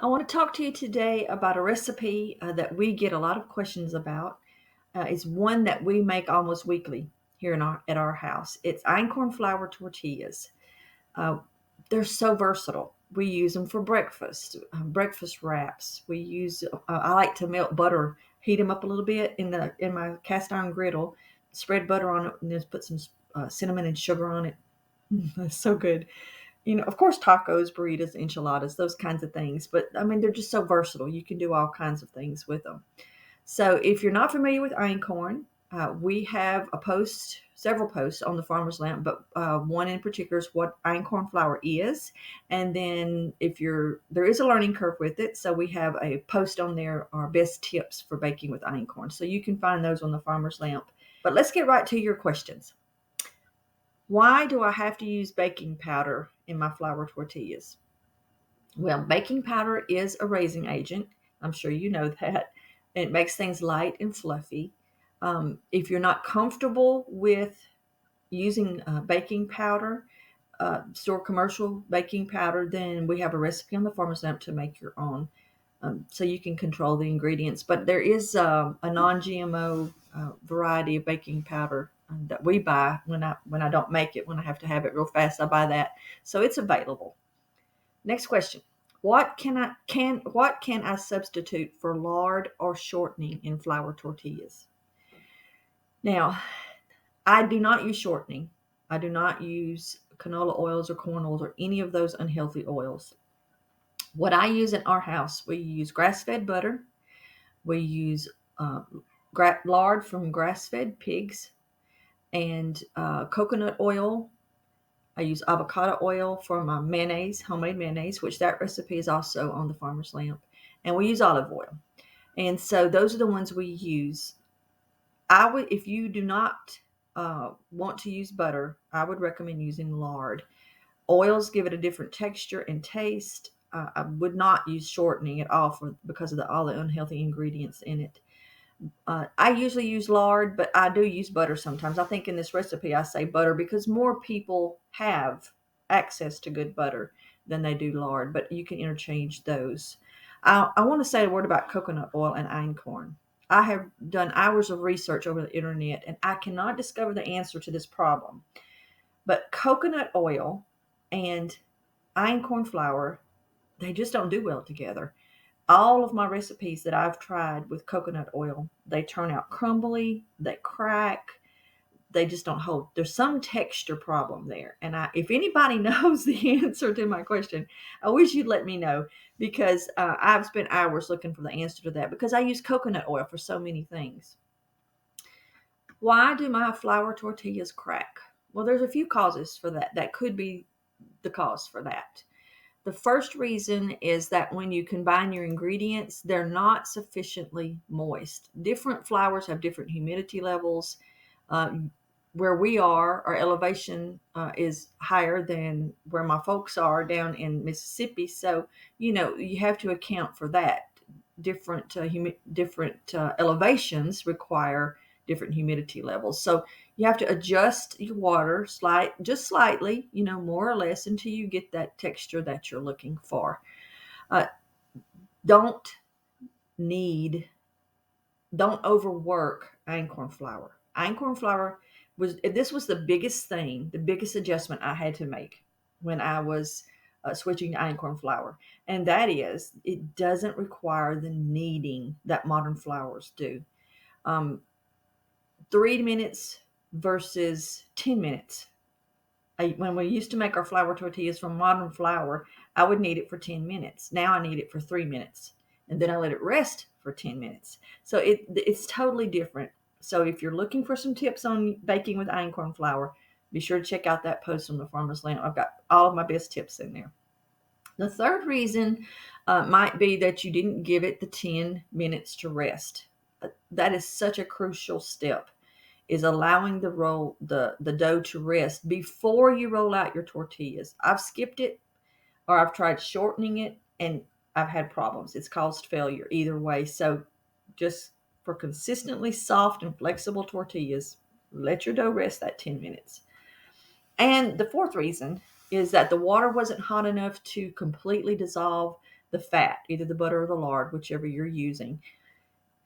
I want to talk to you today about a recipe that we get a lot of questions about. It's one that we make almost weekly here at our house. It's Einkorn Flour Tortillas. Uh, they're so versatile. We use them for breakfast, breakfast wraps. I like to melt butter, heat them up a little bit in my cast iron griddle, spread butter on it, and just put some cinnamon and sugar on it. That's so good. Of course, tacos, burritos, enchiladas, those kinds of things. But I mean, they're just so versatile. You can do all kinds of things with them. So if you're not familiar with einkorn, we have several posts on the Farmer's Lamp, but one in particular is what einkorn flour is. And then there is a learning curve with it. So we have a post on there, our best tips for baking with einkorn. So you can find those on the Farmer's Lamp. But let's get right to your questions. Why do I have to use baking powder in my flour tortillas? Well, baking powder is a raising agent. I'm sure you know that. It makes things light and fluffy. If you're not comfortable with using baking powder, store commercial baking powder, then we have a recipe on the Farmer's Lamp to make your own. So you can control the ingredients. But there is a non-GMO variety of baking powder that we buy when I don't make it, when I have to have it real fast. I buy that, so it's available. Next question: what can I substitute for lard or shortening in flour tortillas? Now, I do not use shortening. I do not use canola oils or corn oils or any of those unhealthy oils. What I use in our house, we use grass-fed butter. We use uh, lard from grass-fed pigs and coconut oil. I use avocado oil for my mayonnaise, homemade mayonnaise, which that recipe is also on the Farmer's Lamp. And we use olive oil. And so those are the ones we use. If you do not want to use butter, I would recommend using lard. Oils give it a different texture and taste. I would not use shortening at all because of all the unhealthy ingredients in it. I usually use lard, but I do use butter sometimes. I think in this recipe I say butter because more people have access to good butter than they do lard, but you can interchange those. I want to say a word about coconut oil and einkorn. I have done hours of research over the internet and I cannot discover the answer to this problem. But coconut oil and einkorn flour, they just don't do well together. All of my recipes that I've tried with coconut oil, they turn out crumbly, they crack, they just don't hold. There's some texture problem there. And if anybody knows the answer to my question, I wish you'd let me know because I've spent hours looking for the answer to that because I use coconut oil for so many things. Why do my flour tortillas crack? Well, there's a few causes for that. That could be the cause for that. The first reason is that when you combine your ingredients, they're not sufficiently moist. Different flours have different humidity levels. Where we are, our elevation is higher than where my folks are down in Mississippi. So, you have to account for that. Different elevations require different humidity levels. So you have to adjust your water just slightly, more or less until you get that texture that you're looking for. Uh, don't need, don't overwork einkorn flour. Einkorn flour this was the biggest adjustment I had to make when I was switching to einkorn flour. And that is, it doesn't require the kneading that modern flours do. Um, 3 minutes versus 10 minutes. When we used to make our flour tortillas from modern flour, I would knead it for 10 minutes. Now I knead it for 3 minutes. And then I let it rest for 10 minutes. So it's totally different. So if you're looking for some tips on baking with einkorn flour, be sure to check out that post on the Farmer's Lamp. I've got all of my best tips in there. The third reason might be that you didn't give it the 10 minutes to rest. That is such a crucial step, is allowing the dough to rest before you roll out your tortillas. I've skipped it or I've tried shortening it and I've had problems. It's caused failure either way. So just for consistently soft and flexible tortillas, let your dough rest that 10 minutes. And the fourth reason is that the water wasn't hot enough to completely dissolve the fat, either the butter or the lard, whichever you're using.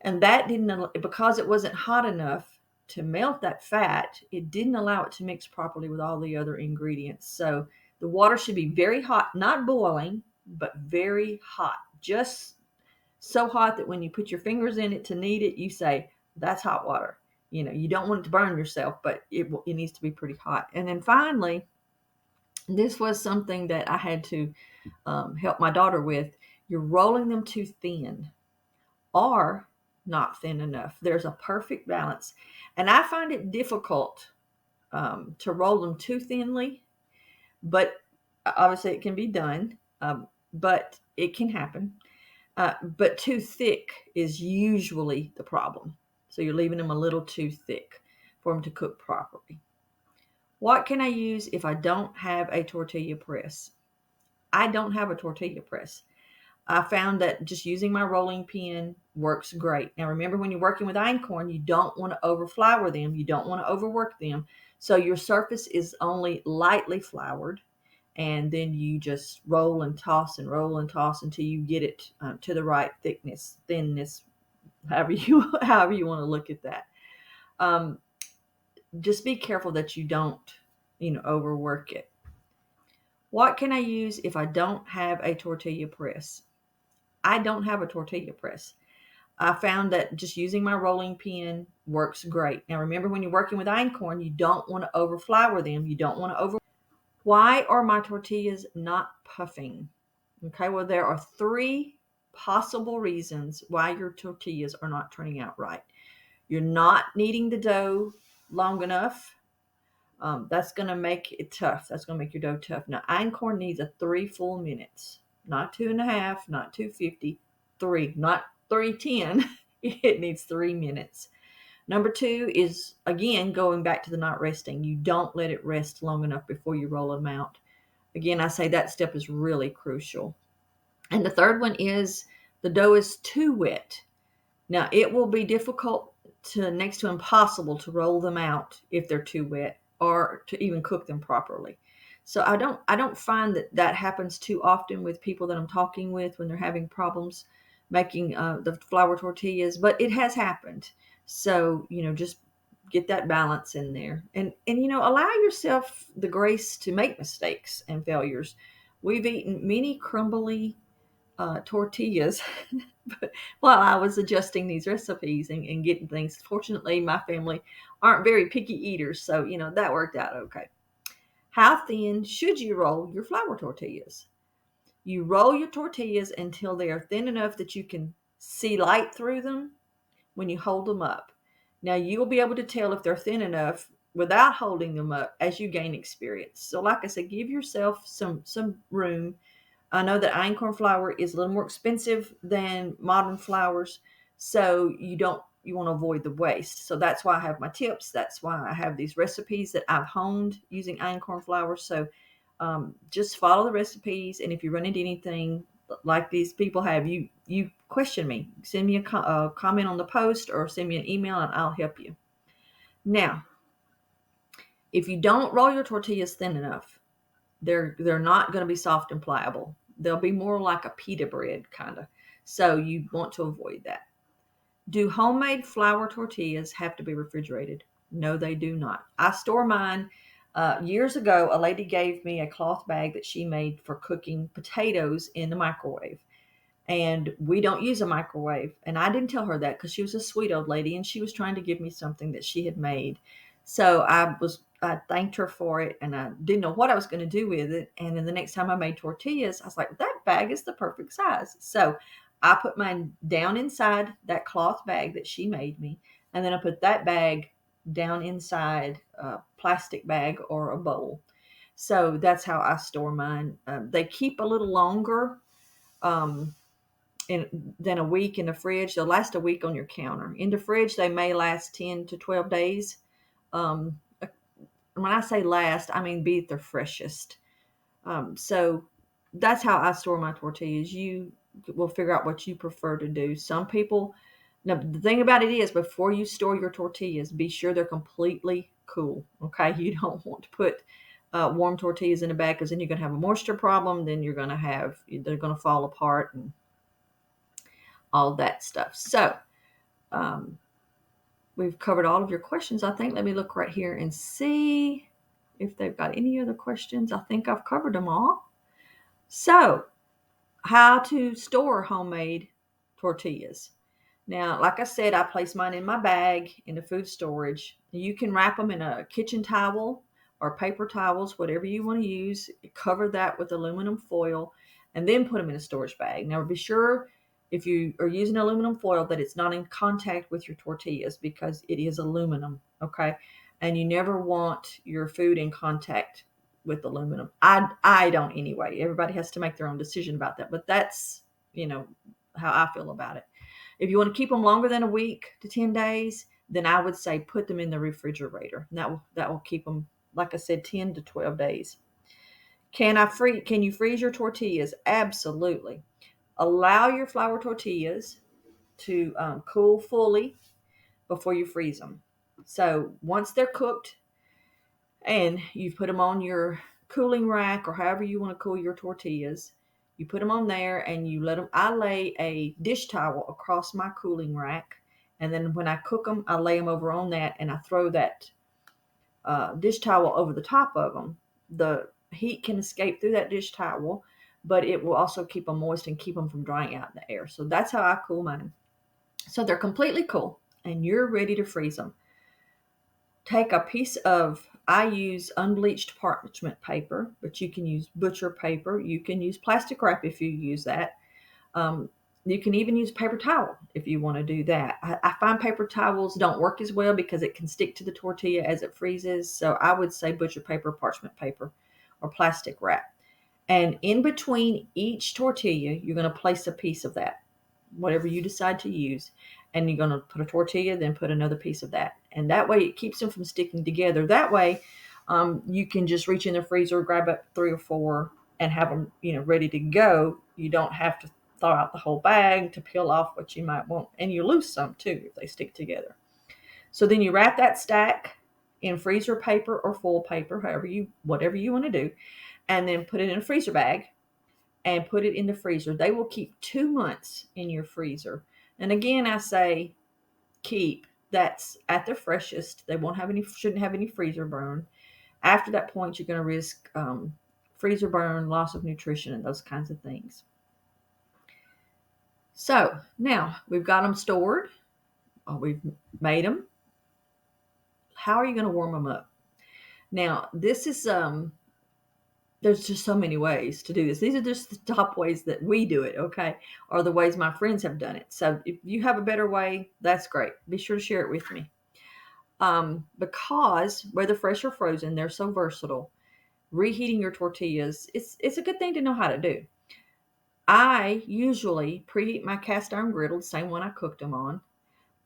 And that didn't, because it wasn't hot enough to melt that fat, it didn't allow it to mix properly with all the other ingredients. So the water should be very hot, not boiling, but very hot. Just so hot that when you put your fingers in it to knead it, you say, that's hot water. You don't want it to burn yourself, but it needs to be pretty hot. And then finally, this was something that I had to help my daughter with. You're rolling them too thin or not thin enough. There's a perfect balance. And I find it difficult to roll them too thinly, but obviously it can be done, but it can happen. But too thick is usually the problem. So you're leaving them a little too thick for them to cook properly. What can I use if I don't have a tortilla press? I don't have a tortilla press. I found that just using my rolling pin works great. Now, remember, when you're working with einkorn, you don't want to overflour them. You don't want to overwork them. So your surface is only lightly floured. And then you just roll and toss until you get it to the right thinness, however you want to look at that. Just be careful that you don't, overwork it. What can I use if I don't have a tortilla press? I don't have a tortilla press. I found that just using my rolling pin works great. Now, remember, when you're working with einkorn, you don't want to overflour them. You don't want to over. Why are my tortillas not puffing? Okay, well, there are 3 possible reasons why your tortillas are not turning out right. You're not kneading the dough long enough. That's going to make it tough. That's going to make your dough tough. Now, einkorn needs a 3 full minutes, not 2.5, not 250, 3, not 3:10. It needs 3 minutes. Number 2 is, again, going back to the not resting. You don't let it rest long enough before you roll them out. Again, I say that step is really crucial. And the third one is the dough is too wet. Now, it will be difficult to next to impossible to roll them out if they're too wet or to even cook them properly. So I don't find that happens too often with people that I'm talking with when they're having problems making the flour tortillas, but it has happened. So, just get that balance in there, and allow yourself the grace to make mistakes and failures. We've eaten many crumbly tortillas while I was adjusting these recipes and getting things. Fortunately, my family aren't very picky eaters, so that worked out okay. How thin should you roll your flour tortillas? You roll your tortillas until they are thin enough that you can see light through them when you hold them up. Now, you will be able to tell if they're thin enough without holding them up as you gain experience. So like I said, give yourself some room. I know that einkorn flour is a little more expensive than modern flours, so you want to avoid the waste. So that's why I have my tips. That's why I have these recipes that I've honed using einkorn flour. So just follow the recipes, and if you run into anything like these people have, you question me. Send me a comment on the post or send me an email, and I'll help you. Now, if you don't roll your tortillas thin enough, they're not going to be soft and pliable. They'll be more like a pita bread kind of. So you want to avoid that. Do homemade flour tortillas have to be refrigerated? No, they do not. I store mine. Years ago, a lady gave me a cloth bag that she made for cooking potatoes in the microwave. And we don't use a microwave. And I didn't tell her that because she was a sweet old lady and she was trying to give me something that she had made. So I thanked her for it, and I didn't know what I was going to do with it. And then the next time I made tortillas, I was like, that bag is the perfect size. So I put mine down inside that cloth bag that she made me. And then I put that bag down inside a plastic bag or a bowl. So that's how I store mine. They keep a little longer than a week in the fridge. They'll last a week on your counter. In the fridge, they may last 10 to 12 days. Um, when I say last, I mean be at their freshest. So that's how I store my tortillas. You will figure out what you prefer to do. Some people, now the thing about it is, before you store your tortillas, be sure they're completely cool. Okay, you don't want to put warm tortillas in the bag, because then you're going to have a moisture problem. Then they're going to fall apart and all that stuff. So um, we've covered all of your questions, I think. Let me look right here and see if they've got any other questions. I think I've covered them all. So, how to store homemade tortillas. Now, like I said, I place mine in my bag in the food storage. You can wrap them in a kitchen towel or paper towels, whatever you want to use. Cover that with aluminum foil and then put them in a storage bag. Now, be sure if you are using aluminum foil that it's not in contact with your tortillas, because it is aluminum, okay? And you never want your food in contact with aluminum. I don't anyway. Everybody has to make their own decision about that, but that's, how I feel about it. If you want to keep them longer than a week to 10 days, then I would say put them in the refrigerator. That will keep them, like I said, 10 to 12 days. Can you freeze your tortillas? Absolutely. Allow your flour tortillas to cool fully before you freeze them. So once they're cooked and you've put them on your cooling rack or however you want to cool your tortillas, you put them on there and you let them. I lay a dish towel across my cooling rack, and then when I cook them, I lay them over on that, and I throw that dish towel over the top of them. The heat can escape through that dish towel, but it will also keep them moist and keep them from drying out in the air. So that's how I cool mine. So they're completely cool, and you're ready to freeze them. Take a piece of, I use unbleached parchment paper, but you can use butcher paper. You can use plastic wrap if you use that. You can even use paper towel if you want to do that. I find paper towels don't work as well because it can stick to the tortilla as it freezes. So I would say butcher paper, parchment paper, or plastic wrap. And in between each tortilla, you're going to place a piece of that, whatever you decide to use. And you're going to put a tortilla, then put another piece of that. And that way it keeps them from sticking together. That way you can just reach in the freezer, grab up 3 or 4 and have them, ready to go. You don't have to thaw out the whole bag to peel off what you might want. And you lose some too if they stick together. So then you wrap that stack in freezer paper or foil paper, whatever you want to do, and then put it in a freezer bag and put it in the freezer. They will keep 2 months in your freezer. And again, I say keep. That's at their freshest. They shouldn't have any freezer burn. After that point, you're going to risk freezer burn, loss of nutrition, and those kinds of things. So now we've got them stored. We've made them. How are you going to warm them up? Now, this is there's just so many ways to do this. These are just the top ways that we do it, okay? Or the ways my friends have done it. So if you have a better way, that's great. Be sure to share it with me. Because whether fresh or frozen, they're so versatile. Reheating your tortillas, it's a good thing to know how to do. I usually preheat my cast iron griddle, the same one I cooked them on,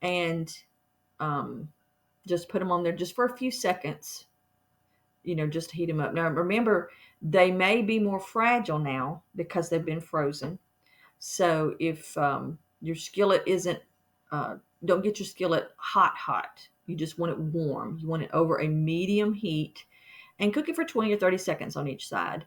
and just put them on there just for a few seconds, just to heat them up. Now, remember, they may be more fragile now because they've been frozen. So if your skillet isn't, don't get your skillet hot. You just want it warm. You want it over a medium heat and cook it for 20 or 30 seconds on each side.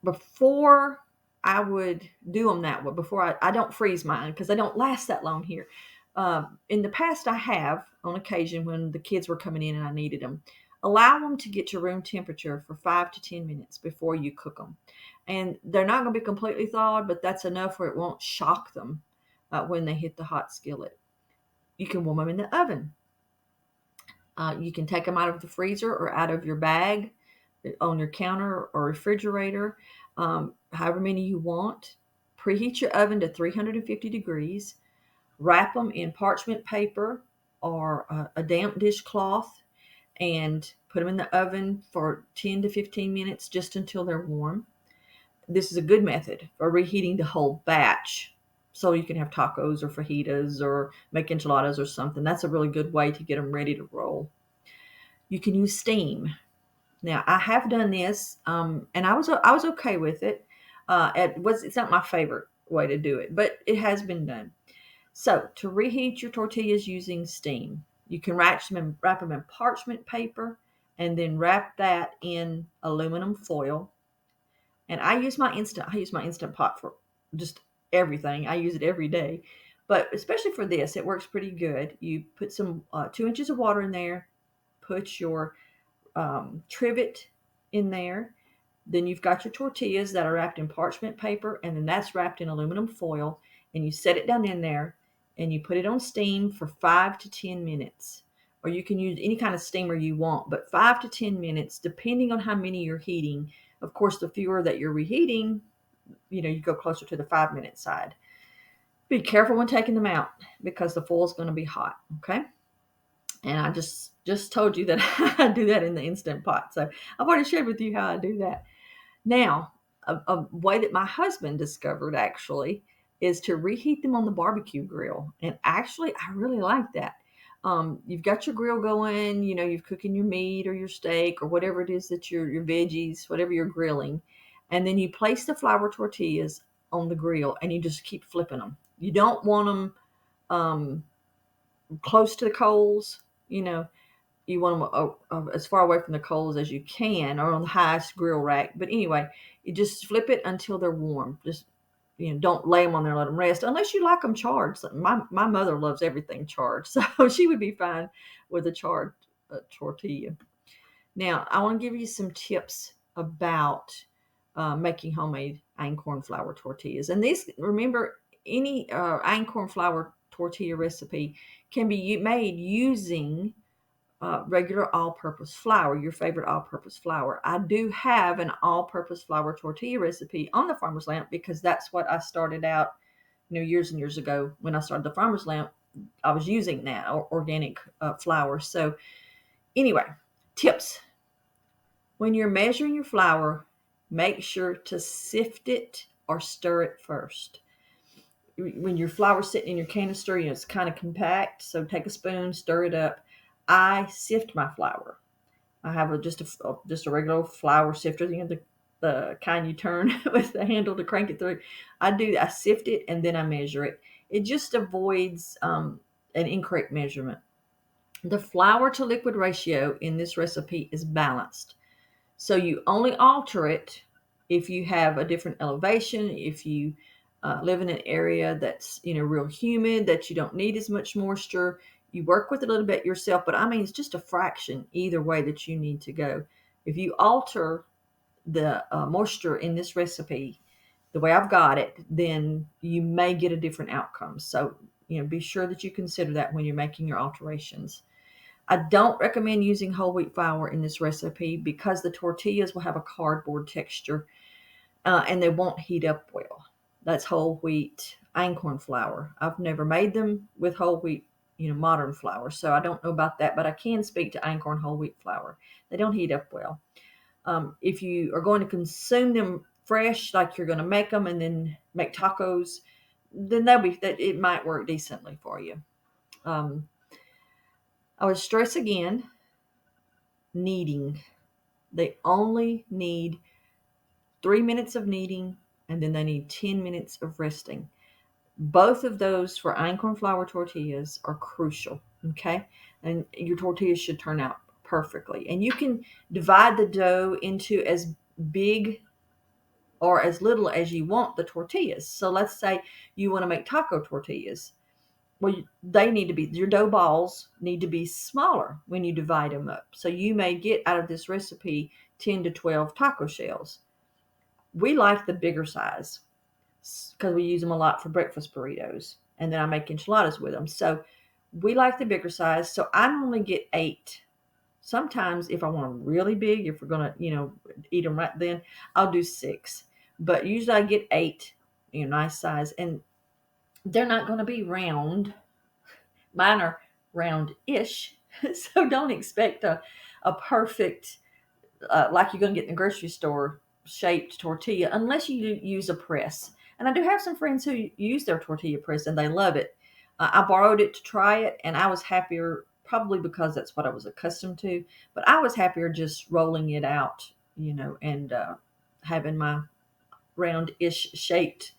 Before I would do them that way, before I don't freeze mine because they don't last that long here. In the past, I have, on occasion, when the kids were coming in and I needed them, allow them to get to room temperature for 5 to 10 minutes before you cook them. And they're not going to be completely thawed, but that's enough where it won't shock them when they hit the hot skillet. You can warm them in the oven. You can take them out of the freezer or out of your bag on your counter or refrigerator, however many you want. Preheat your oven to 350 degrees. Wrap them in parchment paper or a damp dishcloth and put them in the oven for 10 to 15 minutes just until they're warm. This is a good method for reheating the whole batch. So you can have tacos or fajitas or make enchiladas or something. That's a really good way to get them ready to roll. You can use steam. Now, I have done this, and I was okay with it. It's not my favorite way to do it, but it has been done. So to reheat your tortillas using steam, you can wrap them in parchment paper and then wrap that in aluminum foil. And I use my instant pot for just everything. I use it every day, but especially for this, it works pretty good. You put some 2 inches of water in there, put your trivet in there. Then you've got your tortillas that are wrapped in parchment paper, and then that's wrapped in aluminum foil. And you set it down in there, and you put it on steam for 5 to 10 minutes. Or you can use any kind of steamer you want, but 5 to 10 minutes, depending on how many you're heating. Of course, the fewer that you're reheating, you go closer to the 5 minute side. Be careful when taking them out because the foil is going to be hot. Okay. And I just told you that I do that in the Instant Pot. So I've already shared with you how I do that. Now, a way that my husband discovered actually is to reheat them on the barbecue grill. And actually, I really like that. You've got your grill going, you're cooking your meat or your steak or whatever it is that your veggies, whatever you're grilling. And then you place the flour tortillas on the grill and you just keep flipping them. You don't want them close to the coals, you want them as far away from the coals as you can, or on the highest grill rack. But anyway, you just flip it until they're warm. Just don't lay them on there, let them rest, unless you like them charred. So my mother loves everything charred, so she would be fine with a charred tortilla. Now, I want to give you some tips about making homemade einkorn flour tortillas. And these, remember, any einkorn flour tortilla recipe can be made using regular all-purpose flour, your favorite all-purpose flour. I do have an all-purpose flour tortilla recipe on the Farmer's Lamp because that's what I started out, years and years ago when I started the Farmer's Lamp. I was using that organic flour. So anyway, tips. When you're measuring your flour, make sure to sift it or stir it first. When your flour's sitting in your canister, it's kind of compact, so take a spoon, stir it up. I sift my flour. I have just a regular flour sifter, the kind you turn with the handle to crank it through. I sift it and then I measure it. It just avoids an incorrect measurement. The flour to liquid ratio in this recipe is balanced. So you only alter it if you have a different elevation, if you live in an area that's real humid, that you don't need as much moisture. You work with it a little bit yourself, but it's just a fraction either way that you need to go. If you alter the moisture in this recipe the way I've got it, then you may get a different outcome. So be sure that you consider that when you're making your alterations. I don't recommend using whole wheat flour in this recipe because the tortillas will have a cardboard texture and they won't heat up well. That's whole wheat einkorn flour. I've never made them with whole wheat, modern flour, so I don't know about that, but I can speak to einkorn whole wheat flour. They don't heat up well. If you are going to consume them fresh, like you're going to make them and then make tacos, then it might work decently for you. I would stress again, kneading. They only need 3 minutes of kneading and then they need 10 minutes of resting. Both of those for einkorn flour tortillas are crucial, okay? And your tortillas should turn out perfectly. And you can divide the dough into as big or as little as you want the tortillas. So let's say you want to make taco tortillas. Well, your dough balls need to be smaller when you divide them up. So you may get out of this recipe 10 to 12 taco shells. We like the bigger size because we use them a lot for breakfast burritos. And then I make enchiladas with them. So we like the bigger size. So I normally get 8. Sometimes if I want them really big, if we're going to, eat them right then, I'll do 6. But usually I get 8, nice size. And they're not going to be round. Mine are round-ish. So don't expect a perfect, like you're going to get in the grocery store, shaped tortilla unless you use a press. And I do have some friends who use their tortilla press and they love it. I borrowed it to try it and I was happier, probably because that's what I was accustomed to, but I was happier just rolling it out, and having my round-ish shaped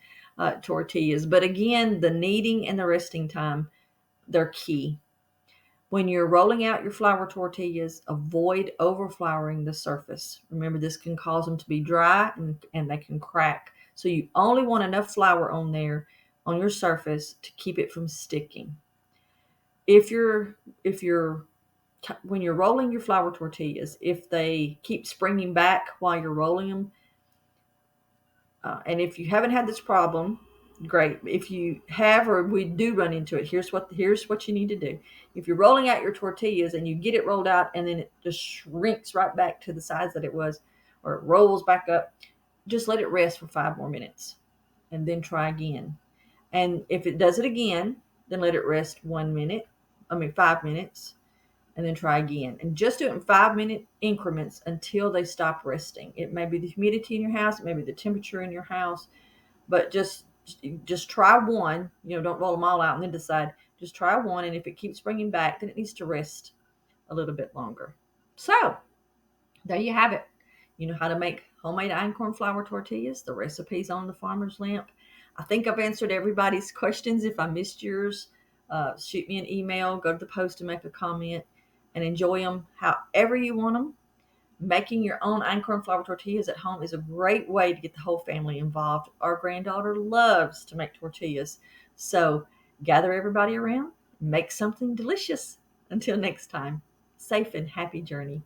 tortillas. But again, the kneading and the resting time, they're key. When you're rolling out your flour tortillas, avoid overflouring the surface. Remember, this can cause them to be dry and they can crack. So you only want enough flour on there on your surface to keep it from sticking. If you're when you're rolling your flour tortillas, if they keep springing back while you're rolling them, and if you haven't had this problem, great. If you have, or we do run into it, here's what you need to do. If you're rolling out your tortillas and you get it rolled out and then it just shrinks right back to the size that it was, or it rolls back up, just let it rest for 5 more minutes and then try again. And if it does it again, then let it rest 5 minutes, and then try again. And just do it in 5-minute increments until they stop resting. It may be the humidity in your house, it may be the temperature in your house, but just try one. Don't roll them all out and then decide. Just try one, and if it keeps bringing back, then it needs to rest a little bit longer. So there you have it. You know how to make homemade einkorn flour tortillas. The recipe's on the farmer's lamp. I think I've answered everybody's questions. If I missed yours, shoot me an email, go to the post and make a comment, and enjoy them however you want them. Making your own einkorn flour tortillas at home is a great way to get the whole family involved. Our granddaughter loves to make tortillas. So gather everybody around, make something delicious. Until next time, safe and happy journey.